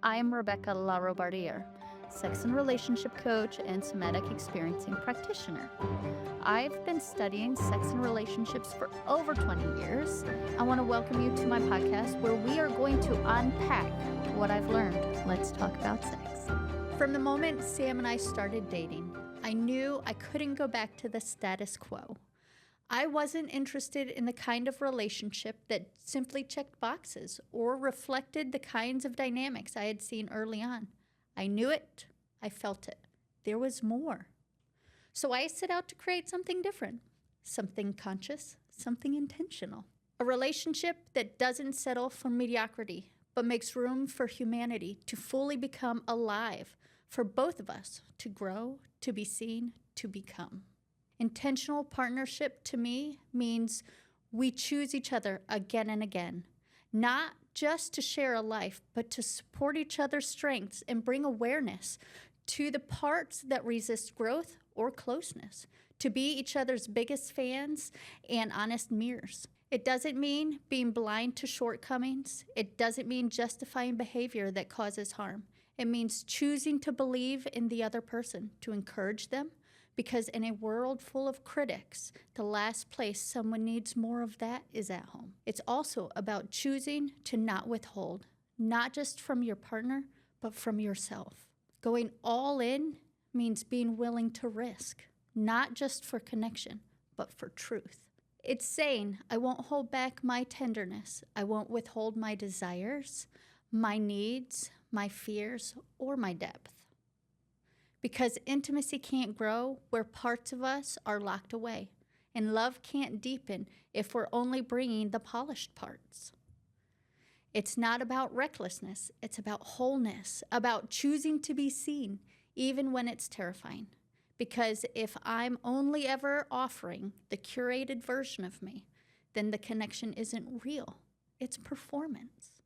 I'm Rebekah LaRobardiere, sex and relationship coach and somatic experiencing practitioner. I've been studying sex and relationships for over 20 years. I want to welcome you to my podcast where we are going to unpack what I've learned. Let's talk about sex. From the moment Sam and I started dating, I knew I couldn't go back to the status quo. I wasn't interested in the kind of relationship that simply checked boxes or reflected the kinds of dynamics I had seen early on. I knew it. I felt it. There was more. So I set out to create something different, something conscious, something intentional. A relationship that doesn't settle for mediocrity, but makes room for humanity to fully become alive, for both of us to grow, to be seen, to become. Intentional partnership to me means we choose each other again and again, not just to share a life, but to support each other's strengths and bring awareness to the parts that resist growth or closeness, to be each other's biggest fans and honest mirrors. It doesn't mean being blind to shortcomings. It doesn't mean justifying behavior that causes harm. It means choosing to believe in the other person, to encourage them, because in a world full of critics, the last place someone needs more of that is at home. It's also about choosing to not withhold, not just from your partner, but from yourself. Going all in means being willing to risk, not just for connection, but for truth. It's saying, I won't hold back my tenderness. I won't withhold my desires, my needs, my fears, or my depth. Because intimacy can't grow where parts of us are locked away, and love can't deepen if we're only bringing the polished parts. It's not about recklessness, it's about wholeness, about choosing to be seen, even when it's terrifying. Because if I'm only ever offering the curated version of me, then the connection isn't real, it's performance.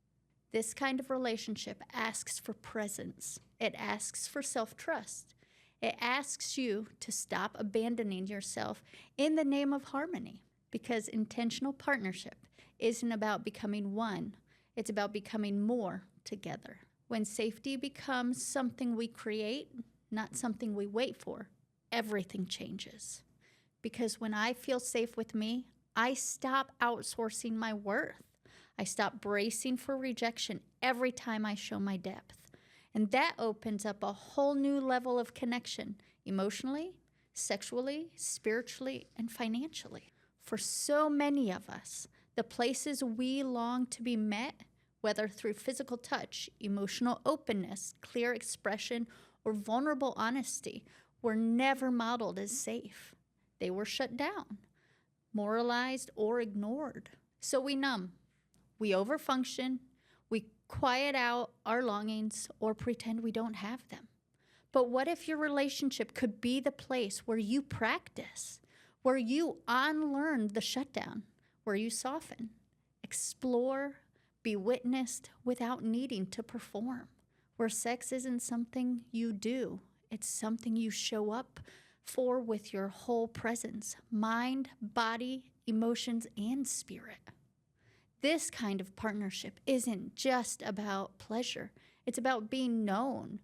This kind of relationship asks for presence. It asks for self-trust. It asks you to stop abandoning yourself in the name of harmony, because intentional partnership isn't about becoming one. It's about becoming more together. When safety becomes something we create, not something we wait for, everything changes. Because when I feel safe with me, I stop outsourcing my worth. I stop bracing for rejection every time I show my depth. And that opens up a whole new level of connection, emotionally, sexually, spiritually, and financially. For so many of us, the places we long to be met, whether through physical touch, emotional openness, clear expression, or vulnerable honesty, were never modeled as safe. They were shut down, moralized, or ignored. So we numb. We overfunction, we quiet out our longings, or pretend we don't have them. But what if your relationship could be the place where you practice, where you unlearn the shutdown, where you soften, explore, be witnessed without needing to perform, where sex isn't something you do, it's something you show up for with your whole presence, mind, body, emotions, and spirit. This kind of partnership isn't just about pleasure. It's about being known,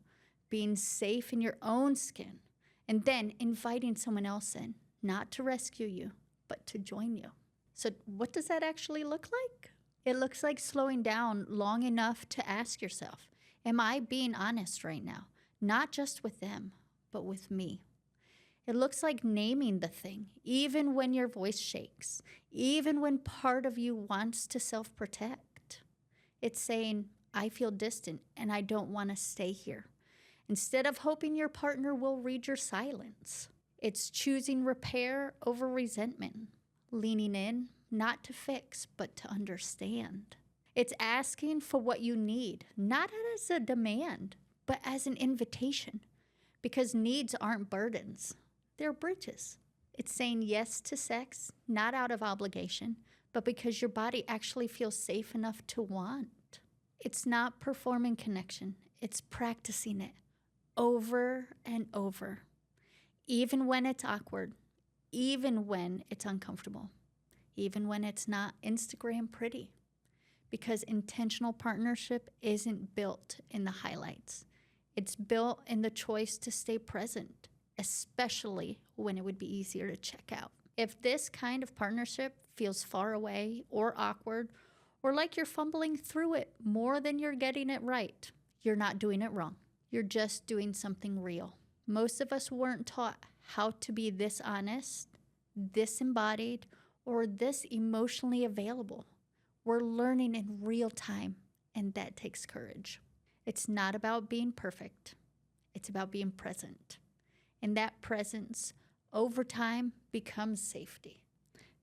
being safe in your own skin, and then inviting someone else in, not to rescue you, but to join you. So what does that actually look like? It looks like slowing down long enough to ask yourself, am I being honest right now? Not just with them, but with me. It looks like naming the thing, even when your voice shakes, even when part of you wants to self-protect. It's saying, I feel distant and I don't want to stay here, instead of hoping your partner will read your silence. It's choosing repair over resentment, leaning in, not to fix, but to understand. It's asking for what you need, not as a demand, but as an invitation, because needs aren't burdens. They're bridges. It's saying yes to sex, not out of obligation, but because your body actually feels safe enough to want. It's not performing connection. It's practicing it over and over, even when it's awkward, even when it's uncomfortable, even when it's not Instagram pretty. because intentional partnership isn't built in the highlights. It's built in the choice to stay present, especially when it would be easier to check out. If this kind of partnership feels far away or awkward, or like you're fumbling through it more than you're getting it right, you're not doing it wrong. You're just doing something real. Most of us weren't taught how to be this honest, this embodied, or this emotionally available. We're learning in real time, and that takes courage. It's not about being perfect. It's about being present. And that presence, over time, becomes safety.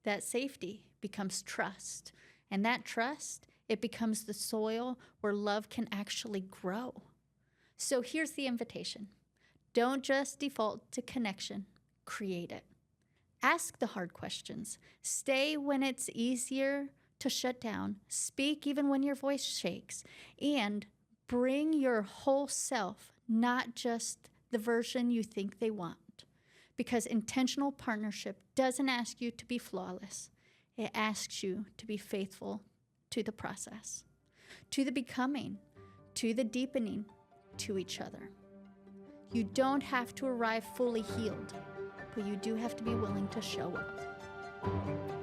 That safety becomes trust. And that trust, it becomes the soil where love can actually grow. So here's the invitation. Don't just default to connection. Create it. Ask the hard questions. Stay when it's easier to shut down. Speak even when your voice shakes. And bring your whole self, not just the version you think they want. Because intentional partnership doesn't ask you to be flawless. It asks you to be faithful to the process, to the becoming, to the deepening, to each other. You don't have to arrive fully healed, but you do have to be willing to show up.